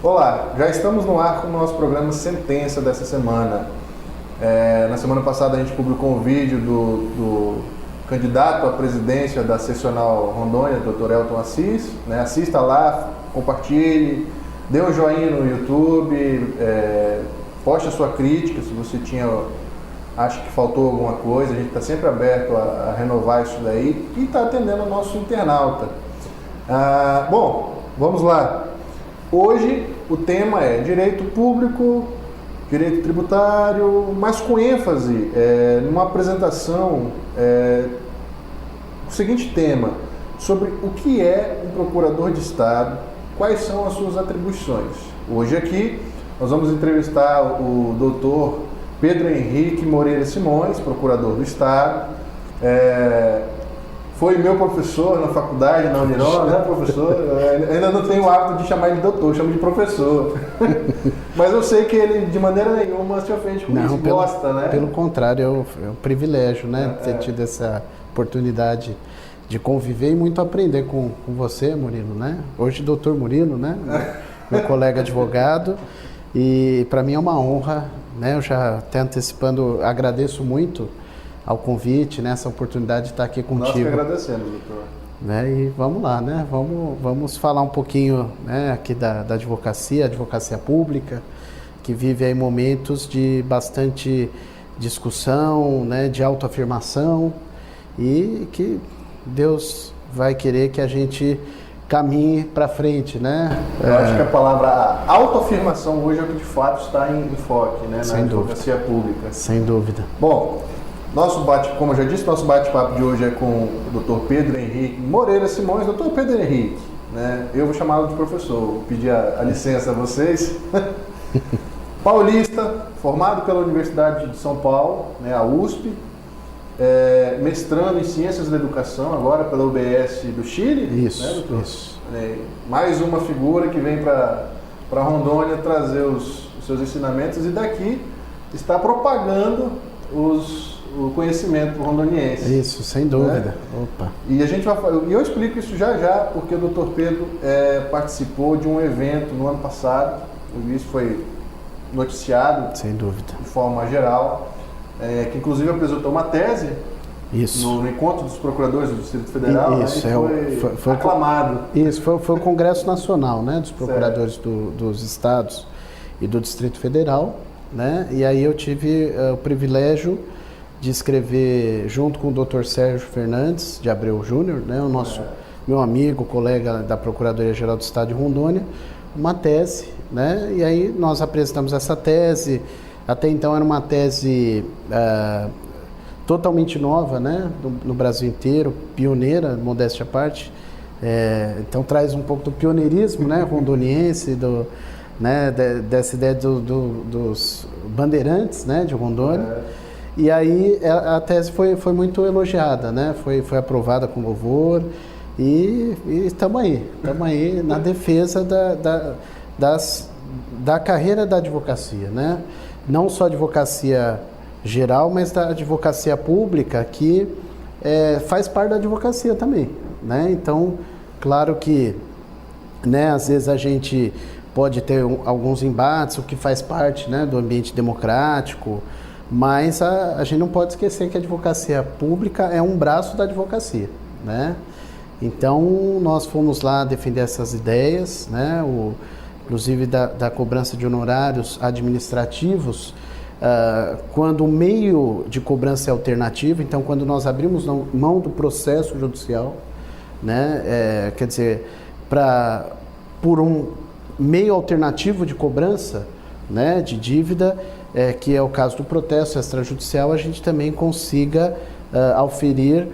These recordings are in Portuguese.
Olá, já estamos no ar com o nosso programa Sentença dessa semana. Na semana passada a gente publicou um vídeo do candidato à presidência da Seccional Rondônia, Dr. Elton Assis. Assista lá, compartilhe, dê um joinha no YouTube, poste a sua crítica se você acha que faltou alguma coisa. A gente está sempre aberto a renovar isso daí e está atendendo o nosso internauta. Bom, vamos lá. Hoje o tema é direito público, direito tributário, mas com ênfase numa apresentação, o seguinte tema, sobre o que é um procurador de Estado, quais são as suas atribuições. Hoje aqui nós vamos entrevistar o doutor Pedro Henrique Moreira Simões, procurador do Estado. Foi meu professor na faculdade, na Uniron, né, professor? Eu ainda não tenho o hábito de chamar ele de doutor, chamo de professor. Mas eu sei que ele, de maneira nenhuma, se ofende com isso, gosta, né? Pelo contrário, é um privilégio, né, ter tido essa oportunidade de conviver e muito aprender com você, Murilo, né? Hoje, doutor Murilo, né? Meu colega advogado. E para mim é uma honra, né? Eu já até antecipando, agradeço muito ao convite, né, essa oportunidade de estar aqui contigo. Nós que agradecemos, doutor. E vamos lá, né? Vamos falar um pouquinho, né, aqui da advocacia pública, que vive aí momentos de bastante discussão, né, de autoafirmação, e que Deus vai querer que a gente caminhe para frente, né? Eu acho que a palavra autoafirmação hoje é o que de fato está em enfoque, né, na advocacia pública. Sem dúvida. Bom, como eu já disse, nosso bate-papo de hoje é com o Dr. Pedro Henrique Moreira Simões. Dr. Pedro Henrique, né? Eu vou chamá-lo de professor, vou pedir a licença a vocês. Paulista, formado pela Universidade de São Paulo, né, a USP, mestrando em Ciências da Educação, agora pela UBS do Chile. Isso, né, doutor? Isso. Mais uma figura que vem para Rondônia trazer os seus ensinamentos e daqui está propagando o conhecimento rondoniense. Isso, sem dúvida. Né? Opa. E eu explico isso já, porque o Dr. Pedro participou de um evento no ano passado, isso foi noticiado, sem dúvida, de forma geral, que inclusive apresentou uma tese no encontro dos procuradores do Distrito Federal. Isso, né, foi aclamado. Isso, foi o Congresso Nacional, né, dos procuradores dos estados e do Distrito Federal, né, e aí eu tive o privilégio de escrever, junto com o Dr. Sérgio Fernandes de Abreu Júnior, né, meu amigo, colega da Procuradoria-Geral do Estado de Rondônia, uma tese, né, e aí nós apresentamos essa tese. Até então era uma tese totalmente nova, né, no Brasil inteiro, pioneira, modéstia à parte, então traz um pouco do pioneirismo, né, rondoniense, né, dessa ideia dos bandeirantes, né, de Rondônia. E aí a tese foi muito elogiada, né? Foi aprovada com louvor e estamos aí na defesa da carreira da advocacia, né? Não só advocacia geral, mas da advocacia pública, que faz parte da advocacia também, né? Então, claro que, né, às vezes a gente pode ter alguns embates, o que faz parte, né, do ambiente democrático, mas a gente não pode esquecer que a advocacia pública é um braço da advocacia, né? Então, nós fomos lá defender essas ideias, né? Inclusive da cobrança de honorários administrativos, quando o meio de cobrança é alternativo, então quando nós abrimos mão do processo judicial, né? Quer dizer, por um meio alternativo de cobrança, né, de dívida, que é o caso do protesto extrajudicial, a gente também consiga auferir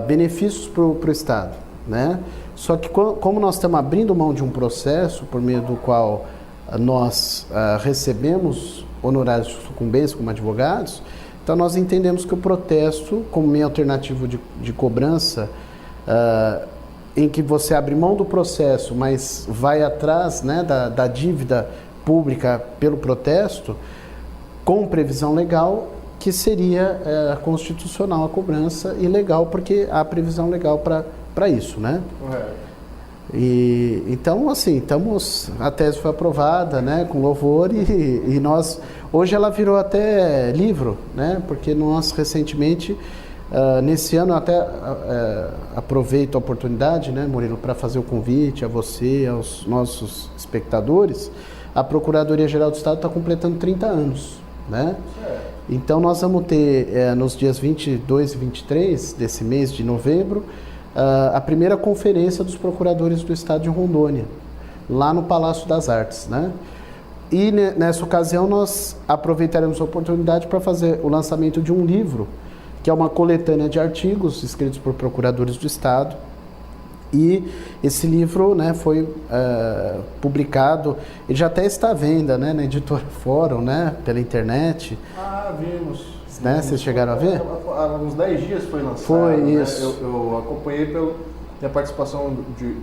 benefícios para o Estado, né? Só que como nós estamos abrindo mão de um processo por meio do qual nós recebemos honorários de sucumbência como advogados, então nós entendemos que o protesto, como meio alternativo de cobrança, em que você abre mão do processo, mas vai atrás, né, da dívida pública pelo protesto, com previsão legal, que seria constitucional a cobrança e legal, porque há previsão legal para isso, né? Então, assim, a tese foi aprovada, né, com louvor e nós, hoje ela virou até livro, né, porque nós recentemente, nesse ano, até aproveito a oportunidade, né, Murilo, para fazer o convite a você, aos nossos espectadores. A Procuradoria-Geral do Estado está completando 30 anos, né? Então nós vamos ter nos dias 22 e 23 desse mês de novembro a primeira conferência dos procuradores do Estado de Rondônia, lá no Palácio das Artes, né? E nessa ocasião nós aproveitaremos a oportunidade para fazer o lançamento de um livro, que é uma coletânea de artigos escritos por procuradores do Estado. E esse livro, né, foi publicado, ele já até está à venda, né, na editora Fórum, né, pela internet. Vimos. Né, vocês chegaram a ver? Há uns 10 dias foi lançado. Foi, né? isso. Eu acompanhei a participação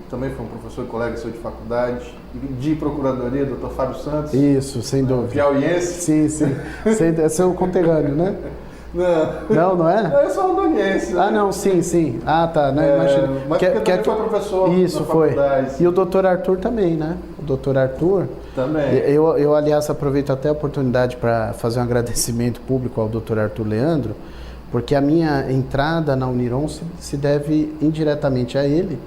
também foi um professor e colega seu de faculdade, de procuradoria, Dr. Fábio Santos. Isso, sem dúvida. Piauiense. Sim, sim. É seu conterrâneo, né? Não é? Eu sou rondoniense. Ah, não, sim. Ah, tá, né? Imagina. Mas também foi professor. Isso, na foi. faculdade. E o doutor Arthur também, né? O doutor Arthur. Também. Eu, aliás, aproveito até a oportunidade para fazer um agradecimento público ao doutor Arthur Leandro, porque a minha entrada na Uniron se deve indiretamente a ele,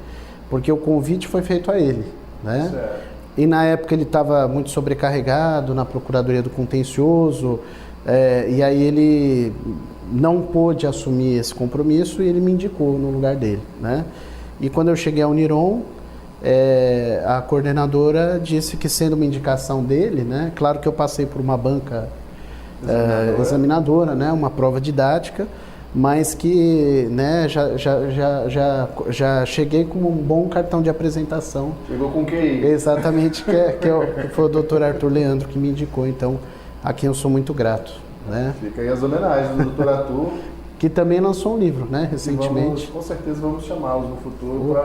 porque o convite foi feito a ele, né? Certo. E na época ele estava muito sobrecarregado na Procuradoria do Contencioso, e aí ele não pôde assumir esse compromisso e ele me indicou no lugar dele, né? E quando eu cheguei à Uniron, a coordenadora disse que, sendo uma indicação dele, né? Claro que eu passei por uma banca examinadora, né? Uma prova didática, mas que, né, já cheguei com um bom cartão de apresentação. Chegou com quem? Exatamente, que foi o doutor Arthur Leandro que me indicou, então, a quem eu sou muito grato, né? Fica aí as homenagens do doutor Arthur. Que também lançou um livro, né, recentemente. Com certeza vamos chamá-los no futuro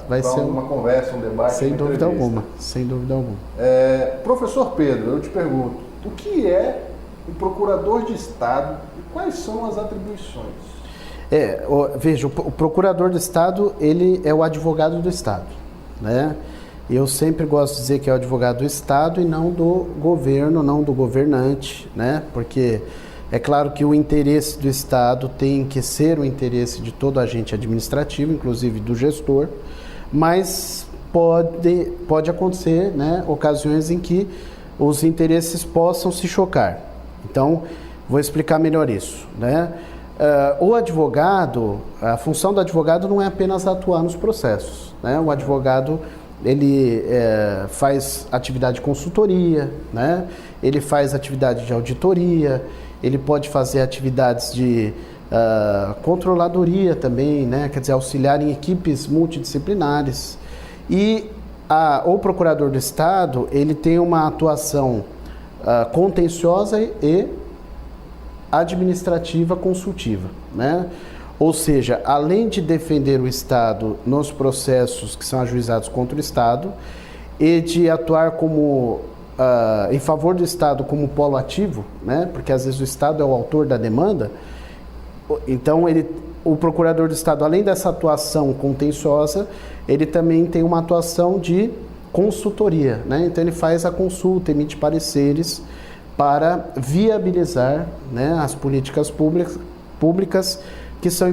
vai ser uma conversa, um debate. Sem dúvida alguma, sem dúvida alguma. Professor Pedro, eu te pergunto, o que é um procurador de Estado e quais são as atribuições? Veja, o procurador de Estado, ele é o advogado do Estado, né? Eu sempre gosto de dizer que é o advogado do Estado e não do governo, não do governante, né? Porque é claro que o interesse do Estado tem que ser o interesse de todo agente administrativo, inclusive do gestor, mas pode acontecer, né, ocasiões em que os interesses possam se chocar. Então, vou explicar melhor isso, né? O advogado, a função do advogado não é apenas atuar nos processos, né? O advogado, ele faz atividade de consultoria, né? Ele faz atividade de auditoria, ele pode fazer atividades de controladoria também, né? Quer dizer, auxiliar em equipes multidisciplinares. E o procurador do Estado, ele tem uma atuação contenciosa e administrativa consultiva, né? Ou seja, além de defender o Estado nos processos que são ajuizados contra o Estado e de atuar como em favor do Estado como polo ativo, né? Porque às vezes o Estado é o autor da demanda. Então o procurador do Estado, além dessa atuação contenciosa, ele também tem uma atuação de consultoria, né? Então ele faz a consulta, emite pareceres para viabilizar, né, as políticas públicas que são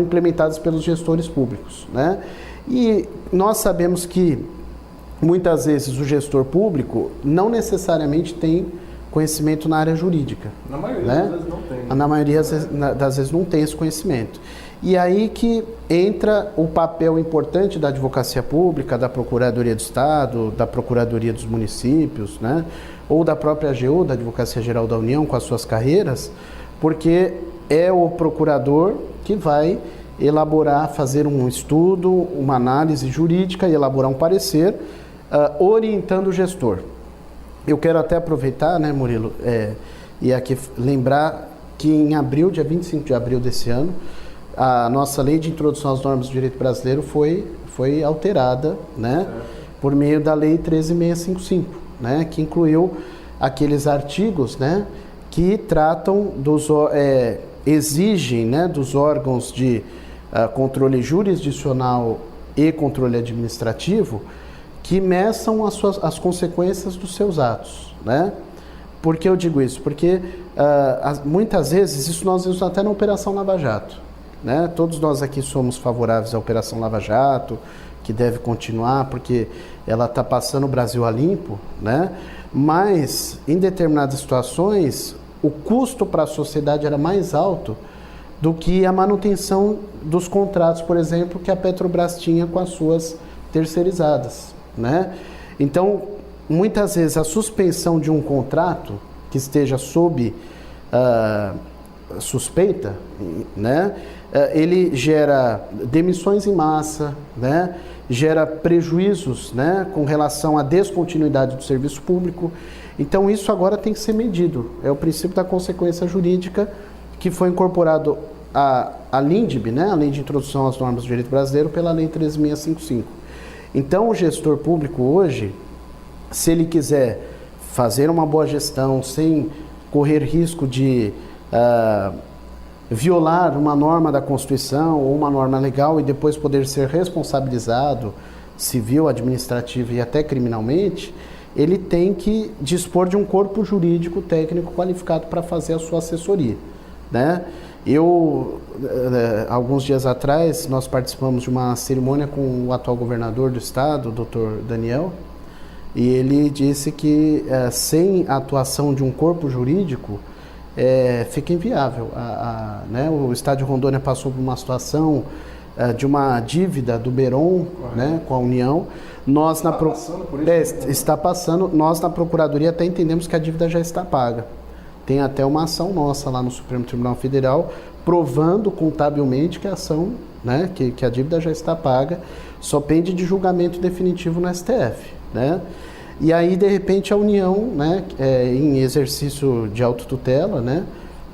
implementadas pelos gestores públicos, né? E nós sabemos que muitas vezes o gestor público não necessariamente tem conhecimento na área jurídica. Na maioria, né? das vezes não tem. Na maioria das vezes não tem esse conhecimento. E aí que entra o papel importante da advocacia pública, da Procuradoria do Estado, da Procuradoria dos Municípios, né? Ou da própria AGU, da Advocacia Geral da União, com as suas carreiras, porque é o procurador que vai elaborar, fazer um estudo, uma análise jurídica e elaborar um parecer, orientando o gestor. Eu quero até aproveitar, né, Murilo, e aqui lembrar que em abril, dia 25 de abril desse ano, a nossa lei de introdução às normas do direito brasileiro foi alterada, né, por meio da lei 13.655, né, que incluiu aqueles artigos, né, que tratam exigem, né, dos órgãos de controle jurisdicional e controle administrativo que meçam as consequências dos seus atos, né? Por que eu digo isso? Porque muitas vezes, isso nós vimos até na Operação Lava Jato, né? Todos nós aqui somos favoráveis à Operação Lava Jato, que deve continuar, porque ela está passando o Brasil a limpo, né? Mas, em determinadas situações, o custo para a sociedade era mais alto do que a manutenção dos contratos, por exemplo, que a Petrobras tinha com as suas terceirizadas, né? Então, muitas vezes, a suspensão de um contrato que esteja sob suspeita, né? Ele gera demissões em massa, né? Gera prejuízos, né? Com relação à descontinuidade do serviço público. Então, isso agora tem que ser medido. É o princípio da consequência jurídica que foi incorporado a LINDB, né? A Lei de Introdução às Normas do Direito Brasileiro, pela Lei 13.655. Então, o gestor público hoje, se ele quiser fazer uma boa gestão sem correr risco de violar uma norma da Constituição ou uma norma legal e depois poder ser responsabilizado civil, administrativo e até criminalmente, ele tem que dispor de um corpo jurídico técnico qualificado para fazer a sua assessoria, né? Alguns dias atrás, nós participamos de uma cerimônia com o atual governador do estado, o Dr. Daniel, e ele disse que sem a atuação de um corpo jurídico, fica inviável. Né? O estado de Rondônia passou por uma situação de uma dívida do Beron, né, com a União. Nós está passando. Nós na Procuradoria até entendemos que a dívida já está paga. Tem até uma ação nossa lá no Supremo Tribunal Federal provando contabilmente que a ação, né, que a dívida já está paga, só pende de julgamento definitivo no STF, né? E aí, de repente, a União, né, em exercício de autotutela, né,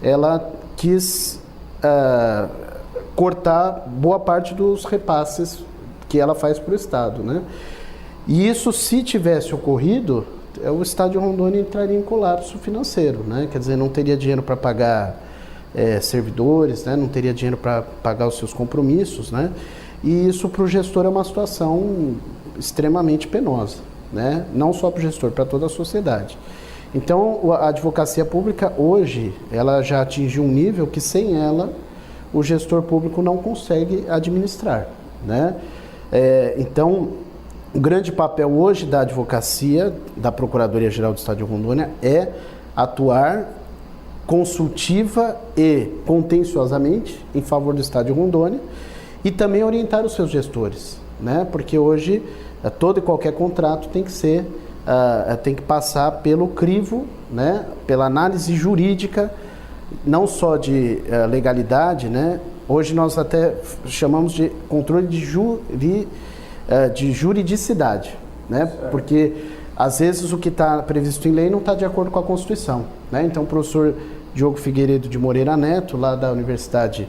ela quis cortar boa parte dos repasses que ela faz para o Estado, né? E isso, se tivesse ocorrido, o Estado de Rondônia entraria em colapso financeiro, né? Quer dizer, não teria dinheiro para pagar servidores, né? Não teria dinheiro para pagar os seus compromissos, né? E isso para o gestor é uma situação extremamente penosa, né? Não só para o gestor, para toda a sociedade. Então, a advocacia pública hoje, ela já atingiu um nível que sem ela o gestor público não consegue administrar, né? Então, o grande papel hoje da advocacia, da Procuradoria-Geral do Estado de Rondônia, é atuar consultiva e contenciosamente em favor do Estado de Rondônia e também orientar os seus gestores, né? Porque hoje todo e qualquer contrato tem que ser, tem que passar pelo crivo, né? Pela análise jurídica, não só de legalidade, né? Hoje nós até chamamos de controle de juridicidade, né? Porque às vezes o que está previsto em lei não está de acordo com a Constituição, né? Então o professor Diogo Figueiredo de Moreira Neto, lá da Universidade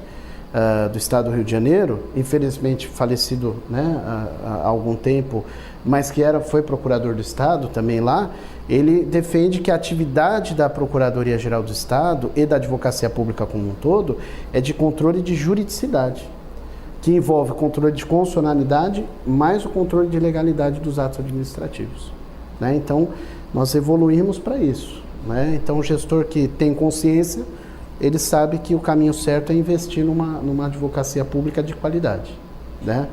do Estado do Rio de Janeiro, infelizmente falecido, né, há algum tempo, mas que foi procurador do Estado também lá, ele defende que a atividade da Procuradoria-Geral do Estado e da Advocacia Pública como um todo é de controle de juridicidade, que envolve o controle de constitucionalidade mais o controle de legalidade dos atos administrativos, né? Então, nós evoluímos para isso, né? Então, o gestor que tem consciência, ele sabe que o caminho certo é investir numa advocacia pública de qualidade, né?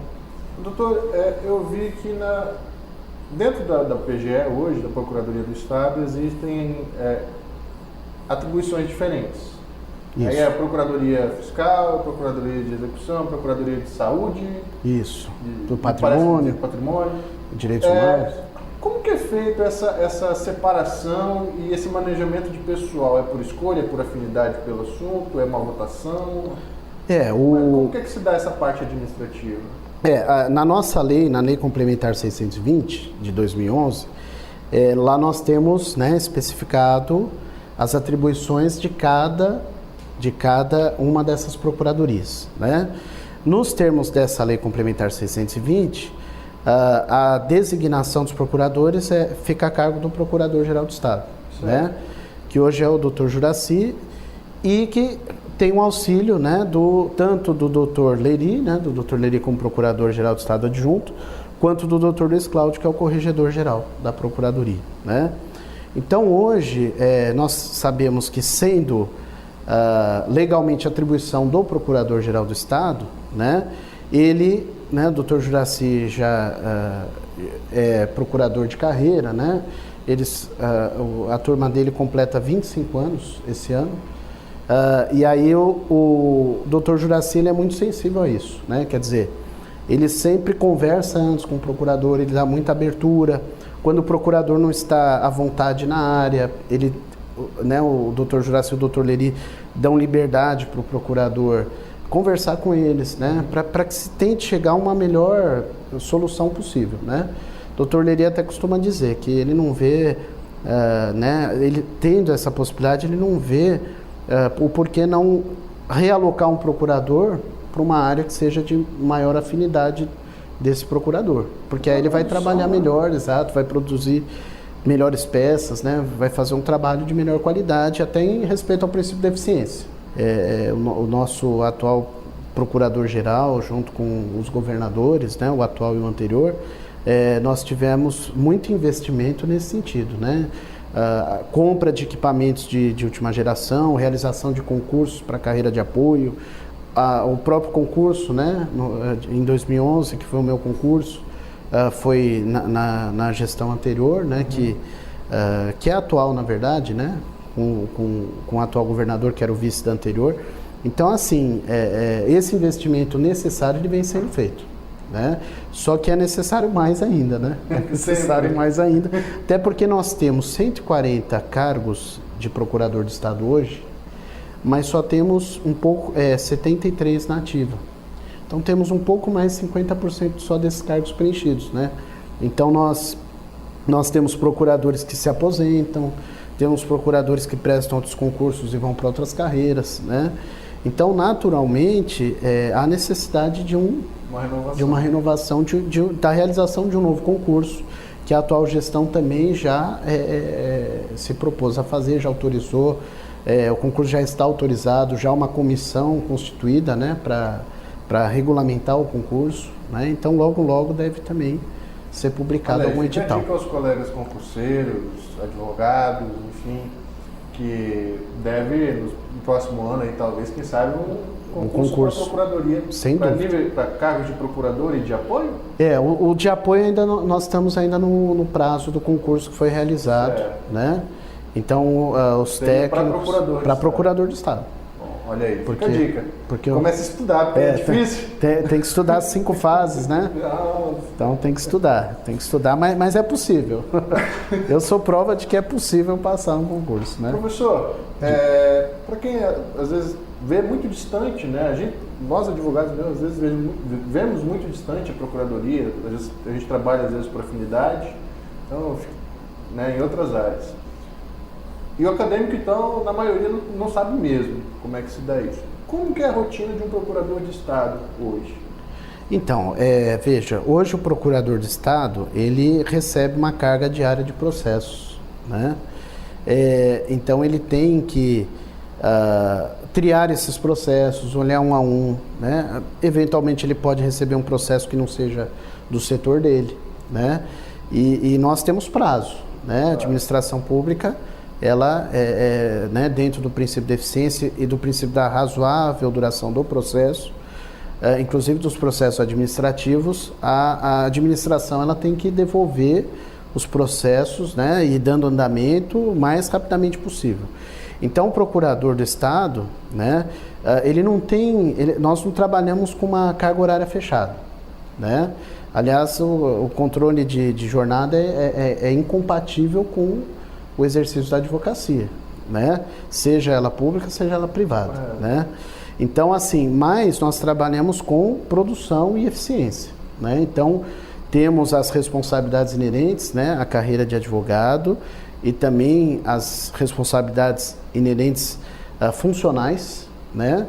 Doutor, eu vi que dentro da PGE hoje, da Procuradoria do Estado, existem atribuições diferentes. Isso. Aí é a Procuradoria Fiscal, a Procuradoria de Execução, a Procuradoria de Saúde. Isso, do patrimônio, direitos humanos. Como que é feita essa separação e esse manejamento de pessoal? É por escolha, é por afinidade pelo assunto, é uma votação? Como que se dá essa parte administrativa? Na nossa lei, na Lei Complementar 620, de 2011, lá nós temos, né, especificado as atribuições de cada uma dessas procuradorias, né? Nos termos dessa Lei Complementar 620, a designação dos procuradores fica a cargo do Procurador-Geral do Estado, né? Que hoje é o Dr. Juraci, e que tem um auxílio, né, tanto do Dr. Leri, né, do Dr. Leri como Procurador-Geral do Estado Adjunto, quanto do Dr. Luiz Cláudio, que é o Corregedor-Geral da Procuradoria, né? Então, hoje, nós sabemos que, sendo legalmente atribuição do Procurador-Geral do Estado, né, ele, né, o Dr. Juracy já é procurador de carreira, né? A turma dele completa 25 anos esse ano. E aí o Dr. Juracy, ele é muito sensível a isso, né? Quer dizer, ele sempre conversa antes com o procurador, ele dá muita abertura. Quando o procurador não está à vontade na área, né, o Dr. Juracy e o Dr. Leri dão liberdade para o procurador conversar com eles, né? Para que se tente chegar a uma melhor solução possível, né? O Dr. Leri até costuma dizer que ele não vê, né, ele tendo essa possibilidade, ele não vê o porquê não realocar um procurador para uma área que seja de maior afinidade desse procurador, porque aí ele vai trabalhar melhor, exato, vai produzir melhores peças, né, vai fazer um trabalho de melhor qualidade, até em respeito ao princípio da eficiência. O nosso atual procurador-geral, junto com os governadores, né, o atual e o anterior, nós tivemos muito investimento nesse sentido, né? Compra de equipamentos de última geração, realização de concursos para carreira de apoio, o próprio concurso, né, em 2011, que foi o meu concurso, foi na gestão anterior, né, que é atual, na verdade, né, com o atual governador, que era o vice da anterior. Então, assim, esse investimento necessário, ele vem sendo feito, né? Só que é necessário mais ainda, né? É necessário mais ainda, até porque nós temos 140 cargos de procurador de Estado hoje, mas só temos 73 na ativa. Então temos um pouco mais de 50% só desses cargos preenchidos, né? Então nós temos procuradores que se aposentam, temos procuradores que prestam outros concursos e vão para outras carreiras, né? Então, naturalmente, há necessidade de uma renovação, da realização de um novo concurso, que a atual gestão também já se propôs a fazer, já autorizou. O concurso já está autorizado, já há uma comissão constituída, né, para regulamentar o concurso, né? Então, logo deve também ser publicado algum edital. Dica aos colegas concurseiros, advogados, enfim, que deve, no próximo ano, aí, talvez, quem sabe, um concurso para procuradoria, para cargos de procurador e de apoio? O de apoio ainda nós estamos ainda no prazo do concurso que foi realizado, né? Então, os técnicos para procurador do Estado. Olha aí, fica a dica. Começa a estudar, porque é difícil. Tem que estudar 5 fases, né? Então tem que estudar, mas é possível. Eu sou prova de que é possível passar um concurso, né? Professor, para quem às vezes vê muito distante, né? Nós advogados mesmo, às vezes vemos muito distante a procuradoria, às vezes a gente trabalha às vezes por afinidade, então, né, em outras áreas. E o acadêmico, então, na maioria não sabe mesmo como é que se dá isso. Como que é a rotina de um procurador de Estado hoje? Então, veja, hoje o procurador de Estado, ele recebe uma carga diária de processos, né? Então, ele tem que triar esses processos, olhar um a um, né? Eventualmente, ele pode receber um processo que não seja do setor dele, né? E nós temos prazo, né? A administração pública, ela né, dentro do princípio de eficiência e do princípio da razoável duração do processo, inclusive dos processos administrativos, a administração ela tem que devolver os processos, né, e dando andamento o mais rapidamente possível. Então, o procurador do Estado, né, nós não trabalhamos com uma carga horária fechada, né? Aliás, o controle de jornada é incompatível com o exercício da advocacia, né? Seja ela pública, seja ela privada, né? Então, assim, mas nós trabalhamos com produção e eficiência, né? Então, temos as responsabilidades inerentes, né, à carreira de advogado e também as responsabilidades inerentes funcionais, né?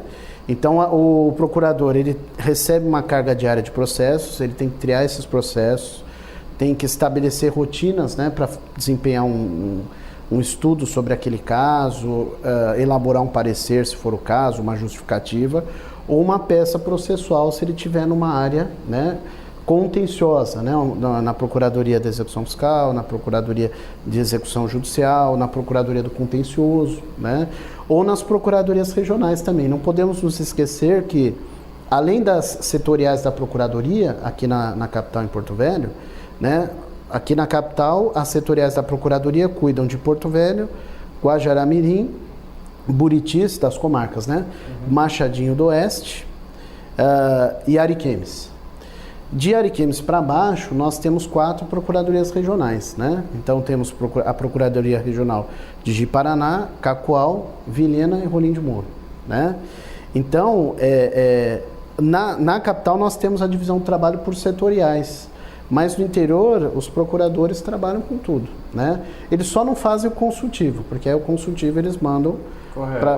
Então, o procurador, ele recebe uma carga diária de processos, ele tem que triar esses processos, tem que estabelecer rotinas, né, para desempenhar um estudo sobre aquele caso, elaborar um parecer, se for o caso, uma justificativa, ou uma peça processual, se ele estiver numa área, né, contenciosa, né, na Procuradoria da Execução Fiscal, na Procuradoria de Execução Judicial, na Procuradoria do Contencioso, né, ou nas Procuradorias Regionais também. Não podemos nos esquecer que, além das setoriais da Procuradoria, aqui na capital, em Porto Velho, né, aqui na capital, as setoriais da Procuradoria cuidam de Porto Velho, Guajará-Mirim, Buritis, das comarcas, né, Machadinho do Oeste e Ariquemes. De Ariquemes para baixo, nós temos 4 procuradorias regionais, né? Então temos a Procuradoria Regional de Ji-Paraná, Cacoal, Vilhena e Rolim de Moura, né? Então, na capital nós temos a divisão do trabalho por setoriais, mas no interior os procuradores trabalham com tudo, né? Eles só não fazem o consultivo, porque aí o consultivo eles mandam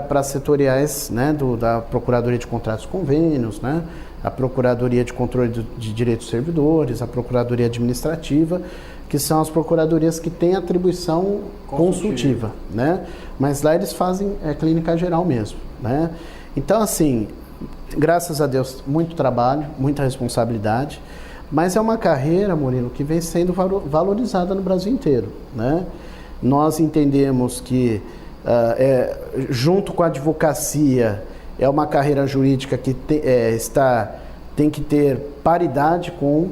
para setoriais, né, da Procuradoria de Contratos e Convênios, né? A Procuradoria de Controle de Direitos dos Servidores, a Procuradoria Administrativa, que são as procuradorias que têm atribuição consultiva, né? Mas lá eles fazem clínica geral mesmo, né? Então, assim, graças a Deus, muito trabalho, muita responsabilidade, mas é uma carreira, Murilo, que vem sendo valorizada no Brasil inteiro, né? Nós entendemos que, junto com a advocacia, é uma carreira jurídica que tem que ter paridade com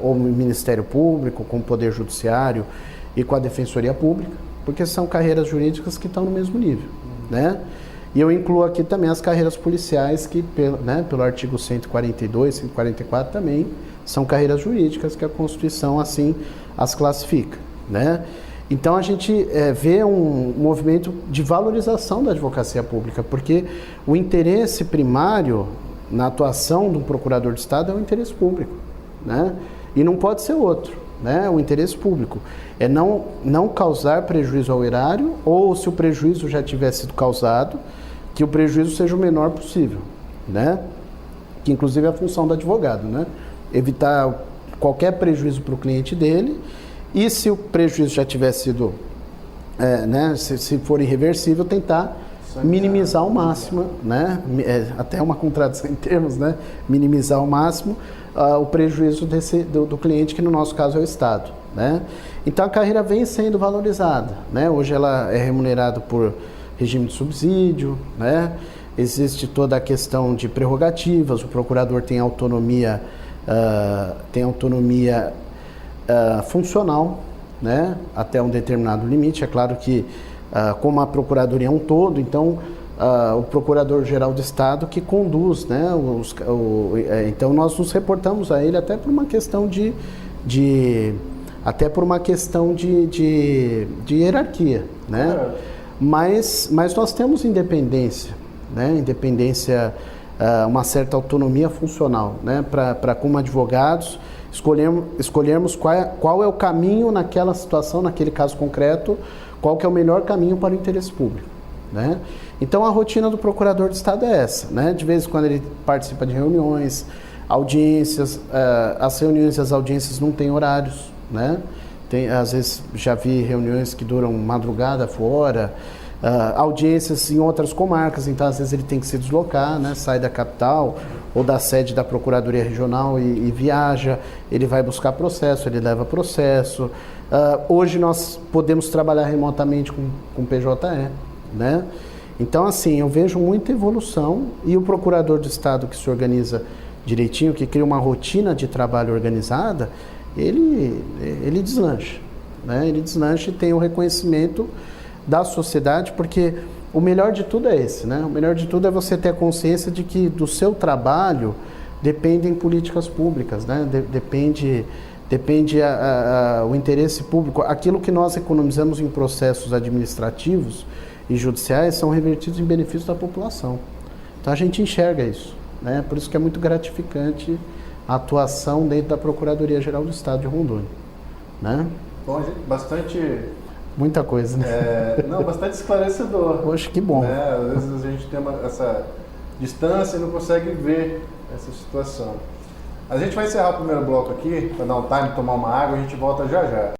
o Ministério Público, com o Poder Judiciário e com a Defensoria Pública, porque são carreiras jurídicas que estão no mesmo nível, né? E eu incluo aqui também as carreiras policiais que, pelo artigo 142, 144 também são carreiras jurídicas que a Constituição assim as classifica, né? Então a gente vê um movimento de valorização da advocacia pública, porque o interesse primário na atuação de um procurador de Estado é o interesse público, né? E não pode ser outro, né? O interesse público é não causar prejuízo ao erário, ou se o prejuízo já tiver sido causado, que o prejuízo seja o menor possível, né? Que inclusive é a função do advogado, né? Evitar qualquer prejuízo para o cliente dele. E se o prejuízo já tiver sido, né, se for irreversível, tentar minimizar ao máximo, né, até uma contradição em termos, né, minimizar ao máximo o prejuízo do cliente, que no nosso caso é o Estado, né. Então a carreira vem sendo valorizada, né, hoje ela é remunerada por regime de subsídio, né, existe toda a questão de prerrogativas, o procurador tem autonomia funcional, né, até um determinado limite. É claro que, como a Procuradoria é um todo, então o Procurador-Geral do Estado que conduz, né, então nós nos reportamos a ele até por uma questão de hierarquia, né? Mas nós temos independência, né? Independência, uma certa autonomia funcional, né? Para como advogados escolhermos qual é o caminho naquela situação, naquele caso concreto, qual que é o melhor caminho para o interesse público, né? Então a rotina do procurador de Estado é essa, né? De vez em quando ele participa de reuniões, audiências, as reuniões e as audiências não têm horários, né? Às vezes já vi reuniões que duram madrugada fora, audiências em outras comarcas, então às vezes ele tem que se deslocar, né? Sai da capital ou da sede da Procuradoria Regional e viaja, ele vai buscar processo, ele leva processo. Hoje nós podemos trabalhar remotamente com PJE, né? Então, assim, eu vejo muita evolução, e o procurador de Estado que se organiza direitinho, que cria uma rotina de trabalho organizada, ele deslancha, né? Ele deslancha e tem o reconhecimento da sociedade, porque o melhor de tudo é esse, né? O melhor de tudo é você ter a consciência de que do seu trabalho dependem políticas públicas, né? Depende o interesse público. Aquilo que nós economizamos em processos administrativos e judiciais são revertidos em benefício da população. Então a gente enxerga isso, né? Por isso que é muito gratificante a atuação dentro da Procuradoria-Geral do Estado de Rondônia, né? Bom, bastante... Muita coisa, né? Bastante esclarecedor. Poxa, que bom. Né? Às vezes a gente tem essa distância e não consegue ver essa situação. A gente vai encerrar o primeiro bloco aqui, para dar um time, tomar uma água, e a gente volta já já.